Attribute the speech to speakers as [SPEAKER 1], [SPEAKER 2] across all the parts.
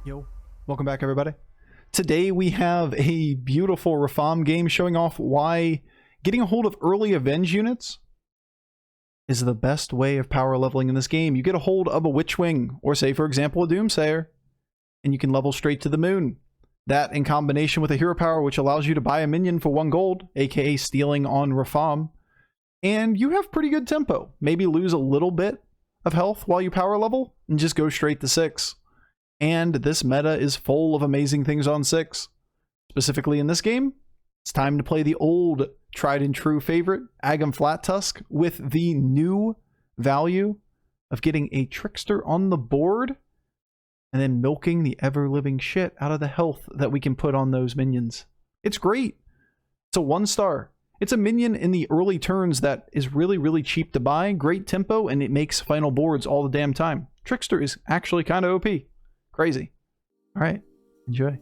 [SPEAKER 1] Yo, welcome back everybody. Today we have a beautiful Reform game showing off why getting a hold of early Avenge units is the best way of power leveling in this game. You get a hold of a Witchwing, or say for example a Doomsayer, and you can level straight to the moon. That in combination with a hero power which allows you to buy a minion for 1 gold, aka stealing on Reform, and you have pretty good tempo. Maybe lose a little bit of health while you power level and just go straight to 6. And this meta is full of amazing things on 6. Specifically in this game, it's time to play the old tried and true favorite, Agam Flat Tusk, with the new value of getting a Trickster on the board and then milking the ever-living shit out of the health that we can put on those minions. It's great. It's a 1-star. It's a minion in the early turns that is really, really cheap to buy, great tempo, and it makes final boards all the damn time. Trickster is actually kind of OP. Crazy. All right, enjoy.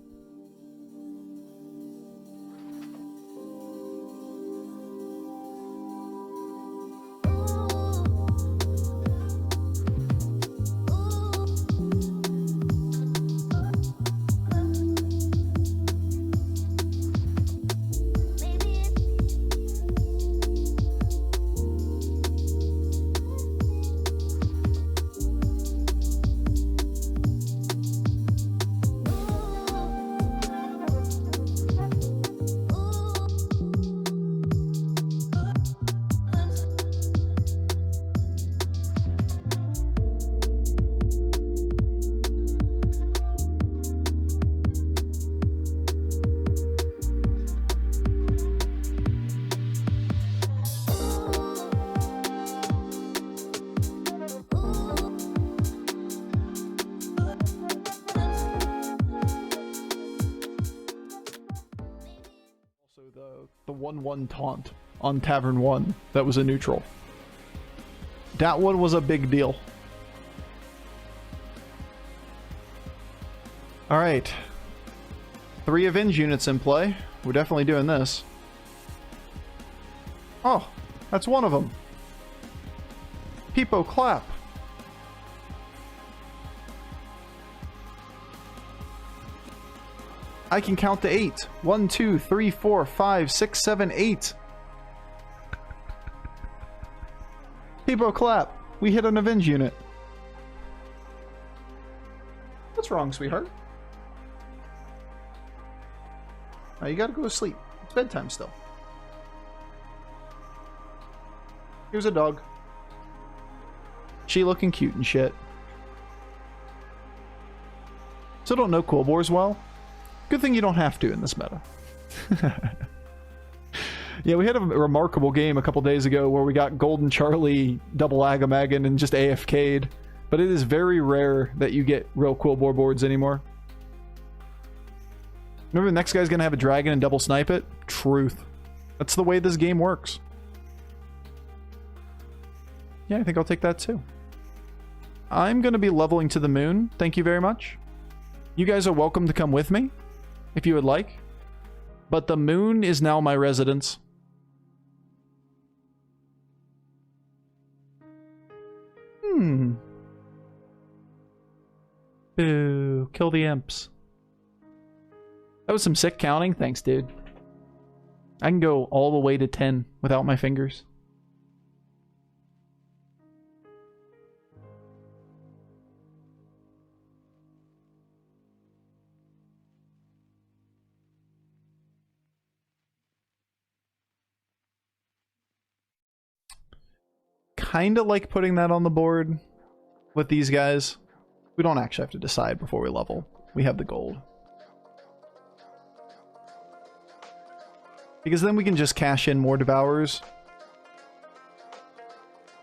[SPEAKER 1] The 1/1 taunt on Tavern 1 that was a neutral. That one was a big deal. Alright. 3 Avenge units in play. We're definitely doing this. Oh, that's one of them. Peepo clap. I can count to 8. 1, 2, 3, 4, 5, 6, 7, 8. Peepo clap. We hit an Avenge unit. What's wrong, sweetheart? Oh, you gotta go to sleep. It's bedtime still. Here's a dog. She looking cute and shit. Still don't know Cool Boars well. Good thing you don't have to in this meta. Yeah, we had a remarkable game a couple days ago where we got Golden Charlie, double Agamagan, and just AFK'd. But it is very rare that you get real Cool Boar boards anymore. Remember the next guy's gonna have a dragon and double snipe it? Truth. That's the way this game works. Yeah, I think I'll take that too. I'm gonna be leveling to the moon. Thank you very much. You guys are welcome to come with me if you would like, but the moon is now my residence. Boo. Kill the imps. That was some sick counting. Thanks, dude. I can go all the way to 10 without my fingers. Kind of like putting that on the board with these guys. We don't actually have to decide before we level. We have the gold. Because then we can just cash in more Devourers.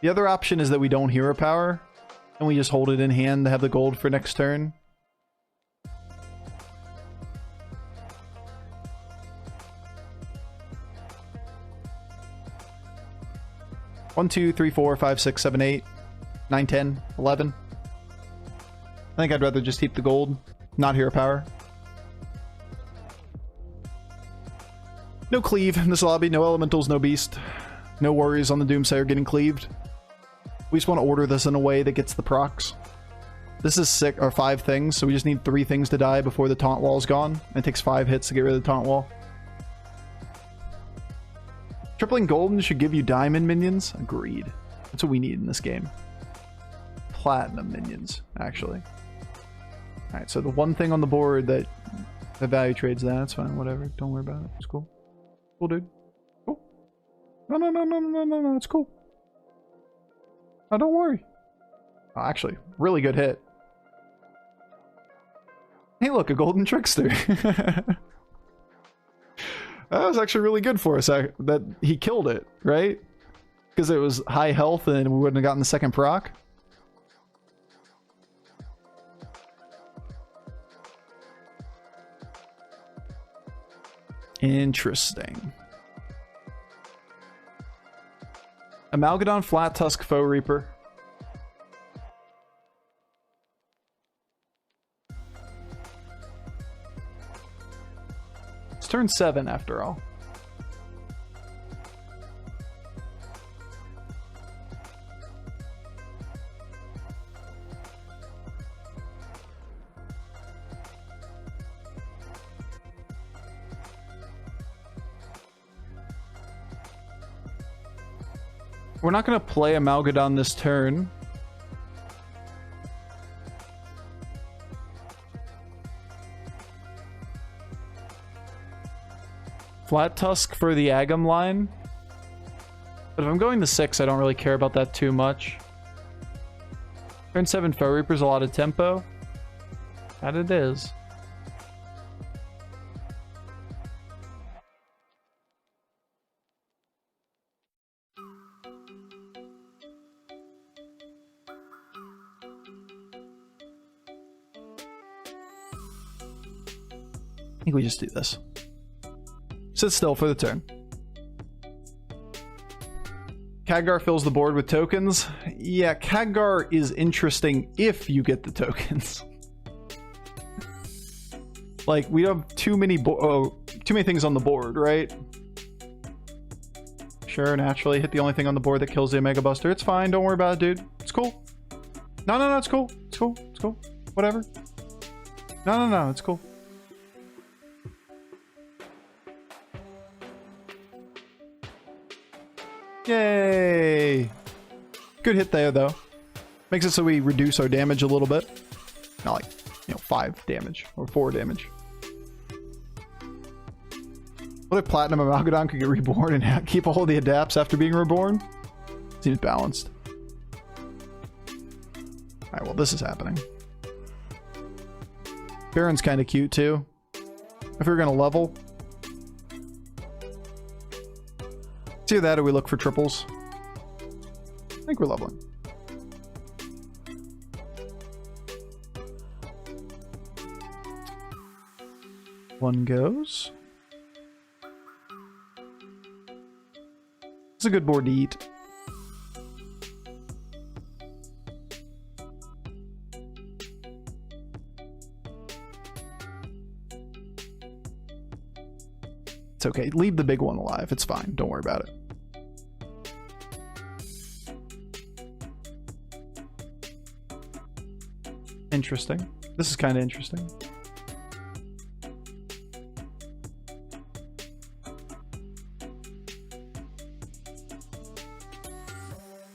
[SPEAKER 1] The other option is that we don't hero power, and we just hold it in hand to have the gold for next turn. One, 2, 3, 4, 5, 6, 7, 8, 9, 10, 11. I think I'd rather just keep the gold, not hero power. No cleave in this lobby, no elementals, no beast. No worries on the Doomsayer getting cleaved. We just want to order this in a way that gets the procs. This is 6 or 5 things, so we just need 3 things to die before the taunt wall is gone. It takes 5 hits to get rid of the taunt wall. Tripling golden should give you diamond minions. Agreed. That's what we need in this game. Platinum minions, actually. Alright, so the one thing on the board that value trades that's fine, whatever. Don't worry about it. It's cool. Cool, dude. Cool. No, it's cool. Oh, don't worry. Oh, actually, really good hit. Hey, look, a golden trickster. That was actually really good for us, that he killed it, right? Because it was high health and we wouldn't have gotten the second proc. Interesting. Amalgadon Flat Tusk Foe Reaper. It's turn 7 after all. We're not going to play Amalgadon this turn. Flat Tusk for the Agam line. But if I'm going to 6, I don't really care about that too much. Turn 7 Foe Reaper's a lot of tempo. That it is. I think we just do this. Sit still for the turn. Khadgar fills the board with tokens. Yeah, Khadgar is interesting if you get the tokens. Like, we have too many things on the board, right? Sure, naturally, hit the only thing on the board that kills the Omega Buster. It's fine, don't worry about it, dude. It's cool. No, it's cool. It's cool. It's cool. Whatever. No, it's cool. Yay! Good hit there, though. Makes it so we reduce our damage a little bit. Not like, 5 damage or 4 damage. What if Platinum Amalgadon could get reborn and keep all the adapts after being reborn? Seems balanced. Alright, well, this is happening. Baron's kind of cute, too. If we were going to level... It's either that or we look for triples. I think we're leveling. One goes. It's a good board to eat. It's okay. Leave the big one alive. It's fine. Don't worry about it. Interesting. This is kind of interesting.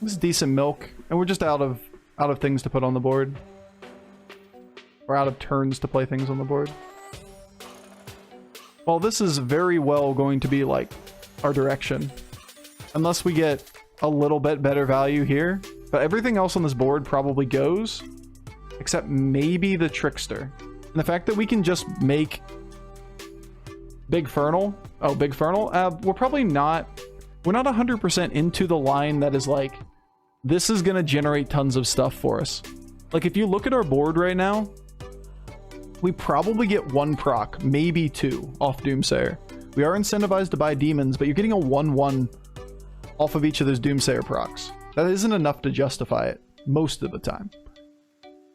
[SPEAKER 1] This is decent milk, and we're just out of things to put on the board. Or out of turns to play things on the board. Well, this is very well going to be like our direction. Unless we get a little bit better value here. But everything else on this board probably goes. Except maybe the Trickster. And the fact that we can just make Big Fernal. Oh, Big Fernal? We're probably not... We're not 100% into the line that is like... This is going to generate tons of stuff for us. Like, if you look at our board right now... We probably get 1 proc, maybe 2, off Doomsayer. We are incentivized to buy demons, but you're getting a 1/1 off of each of those Doomsayer procs. That isn't enough to justify it, most of the time.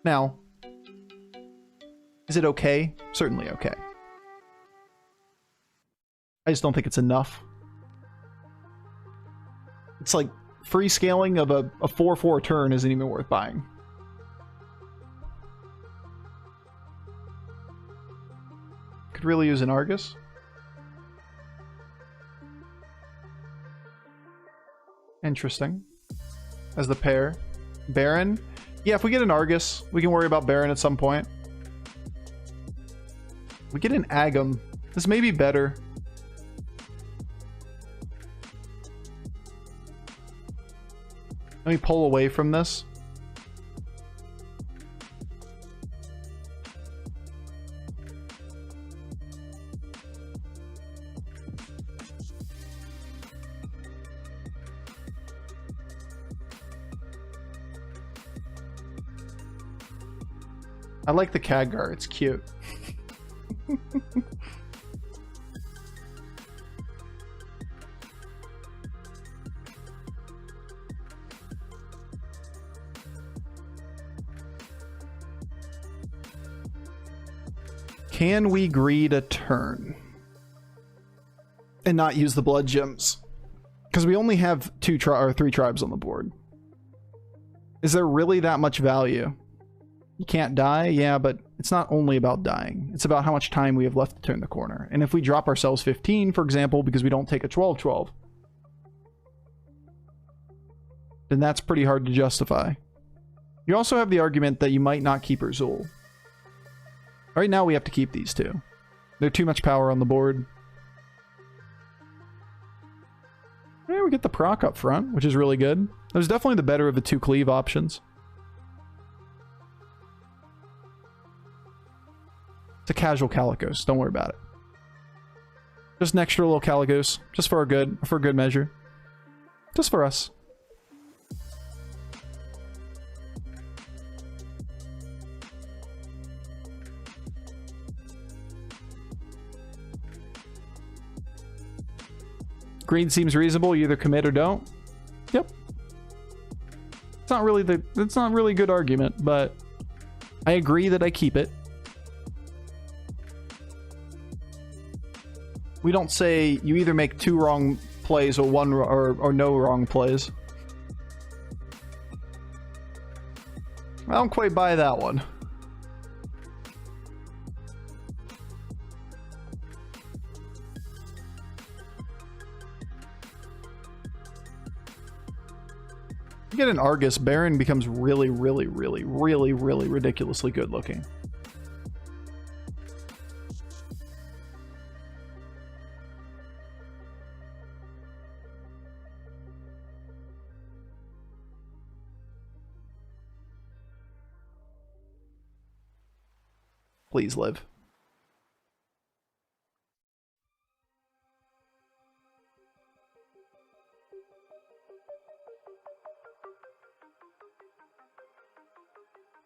[SPEAKER 1] Now, is it okay? Certainly okay. I just don't think it's enough. It's like free scaling of a 4/4 turn isn't even worth buying. Could really use an Argus. Interesting. As the pair. Baron. Yeah, if we get an Argus, we can worry about Baron at some point. We get an Agam. This may be better. Let me pull away from this. I like the Khadgar, it's cute. Can we greed a turn and not use the blood gems? Because we only have 3 tribes on the board. Is there really that much value? You can't die, yeah, but it's not only about dying. It's about how much time we have left to turn the corner. And if we drop ourselves 15, for example, because we don't take a 12-12, then that's pretty hard to justify. You also have the argument that you might not keep Urzul. Right now we have to keep these two. They're too much power on the board. Yeah, we get the proc up front, which is really good. It was definitely the better of the 2 cleave options. It's a casual Calicos, don't worry about it. Just an extra little Calicos, just for good measure. Just for us. Green seems reasonable, you either commit or don't. Yep. It's not really a good argument, but I agree that I keep it. We don't say you either make 2 wrong plays or or no wrong plays. I don't quite buy that one. You get an Argus, Baron becomes really ridiculously good looking. Please live.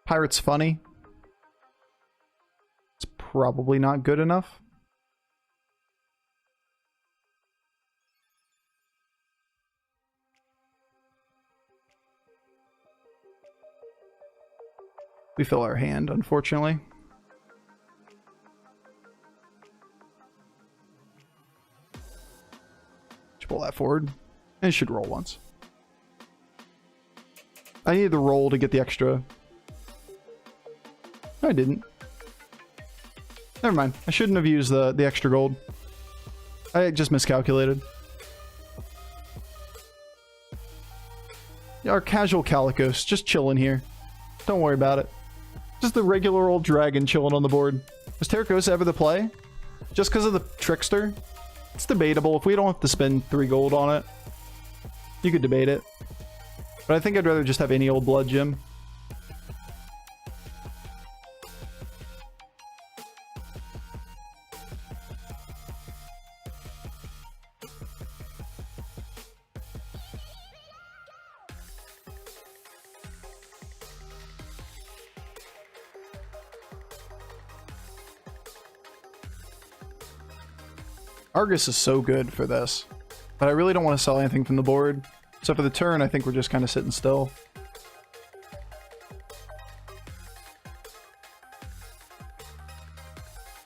[SPEAKER 1] Pirate's funny. It's probably not good enough. We fill our hand, unfortunately. Just pull that forward. And it should roll once. I needed the roll to get the extra. No, I didn't. Never mind. I shouldn't have used the extra gold. I just miscalculated. Yeah, our casual Calicos, just chilling here. Don't worry about it. Just the regular old dragon chilling on the board. Was Terracosa ever the play? Just because of the Trickster? It's debatable. If we don't have to spend 3 gold on it, you could debate it. But I think I'd rather just have any old blood gem. Argus is so good for this, but I really don't want to sell anything from the board. So for the turn, I think we're just kind of sitting still.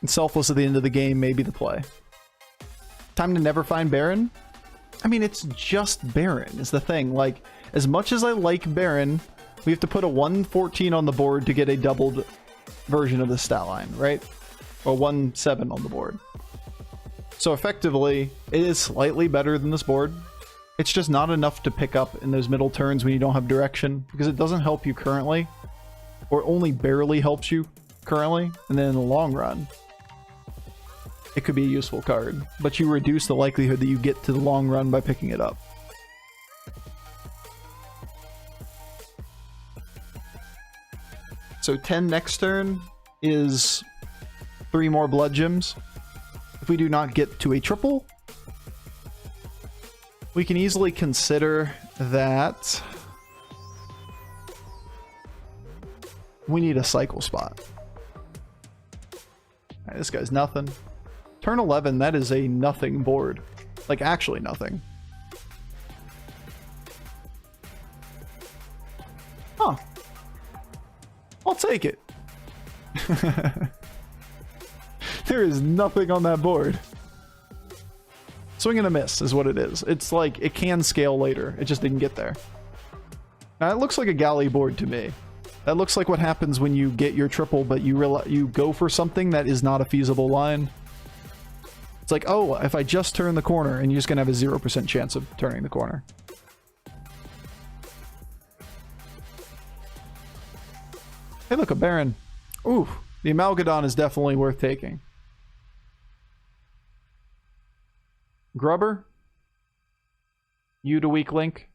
[SPEAKER 1] And selfless at the end of the game may be the play. Time to never find Baron? I mean, it's just Baron is the thing. Like, as much as I like Baron, we have to put a 114 on the board to get a doubled version of the stat line, right? or 1/7 on the board. So effectively, it is slightly better than this board. It's just not enough to pick up in those middle turns when you don't have direction, because it doesn't help you currently, or only barely helps you currently, and then in the long run, it could be a useful card, but you reduce the likelihood that you get to the long run by picking it up. So 10 next turn is 3 more blood gems. If we do not get to a triple, we can easily consider that we need a cycle spot. Alright, this guy's nothing. Turn 11, that is a nothing board. Like, actually nothing. Huh. I'll take it. There is nothing on that board. Swing and a miss is what it is. It's like, it can scale later. It just didn't get there. Now, it looks like a galley board to me. That looks like what happens when you get your triple, but you go for something that is not a feasible line. It's like, oh, if I just turn the corner, and you're just going to have a 0% chance of turning the corner. Hey, look, a Baron. Ooh, the Amalgadon is definitely worth taking. Grubber? You to weak link?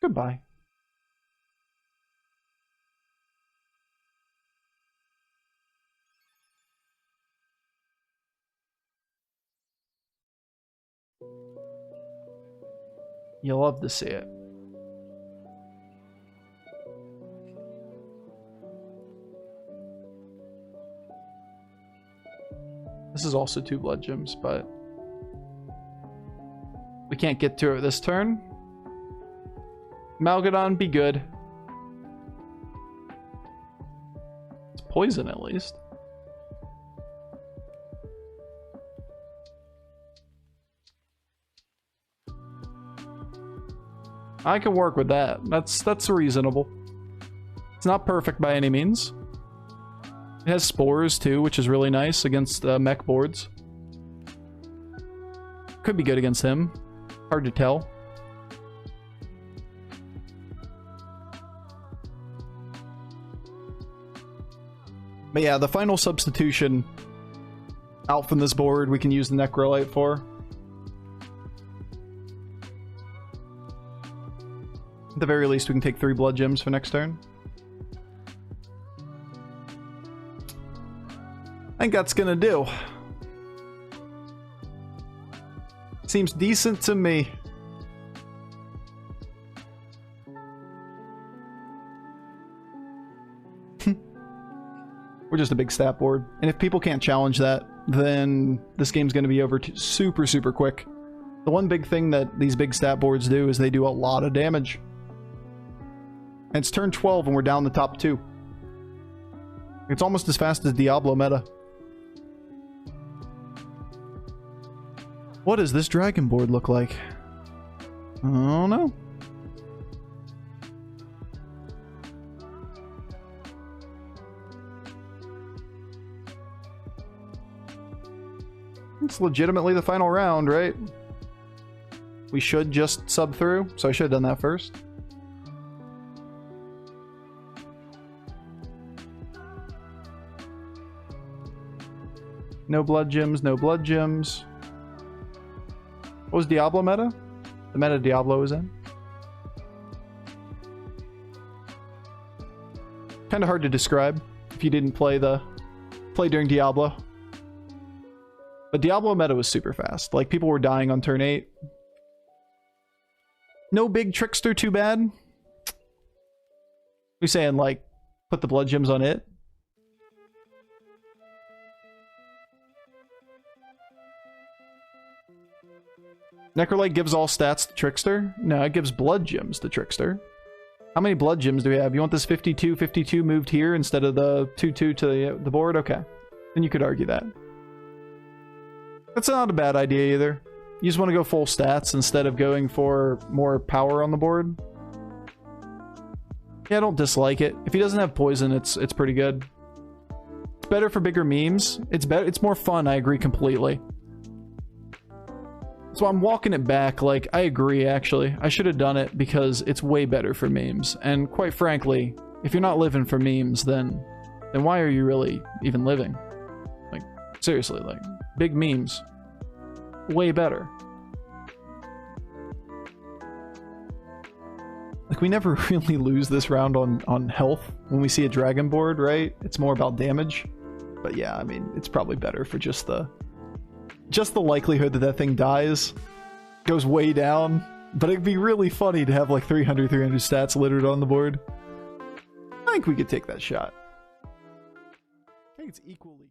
[SPEAKER 1] Goodbye. You'll love to see it. This is also 2 blood gems, but we can't get to it this turn. Amalgadon, be good. It's poison at least. I can work with that. That's reasonable. It's not perfect by any means. It has spores too, which is really nice against mech boards. Could be good against him. Hard to tell. But yeah, the final substitution out from this board we can use the Necrolite for. At the very least, we can take 3 blood gems for next turn. I think that's gonna do. Seems decent to me. We're just a big stat board. And if people can't challenge that, then this game's gonna be over super, super quick. The one big thing that these big stat boards do is they do a lot of damage. And it's turn 12 and we're down the top 2. It's almost as fast as Diablo meta. What does this dragon board look like? I don't know. It's legitimately the final round, right? We should just sub through, so I should have done that first. No blood gems, no blood gems. What was Diablo meta? The meta Diablo was in. Kind of hard to describe if you didn't play during Diablo. But Diablo meta was super fast. Like, people were dying on turn 8. No big Trickster too bad. You're saying, like, put the blood gems on it? Necrolite gives all stats to Trickster? No, it gives blood gems to Trickster. How many blood gems do we have? You want this 52 moved here instead of the 2/2 to the board? Okay. Then you could argue that. That's not a bad idea either. You just want to go full stats instead of going for more power on the board. Yeah, I don't dislike it. If he doesn't have poison, it's pretty good. better for bigger memes. It's better. It's more fun. I agree completely. So I'm walking it back. Like, I agree, actually. I should have done it because it's way better for memes. And quite frankly, if you're not living for memes, then why are you really even living? Like, seriously, like, big memes. Way better. Like, we never really lose this round on health when we see a dragon board, right? It's more about damage. But yeah, I mean, it's probably better for just the likelihood that that thing dies goes way down. But it'd be really funny to have like 300 stats littered on the board. I think we could take that shot. I think it's equally...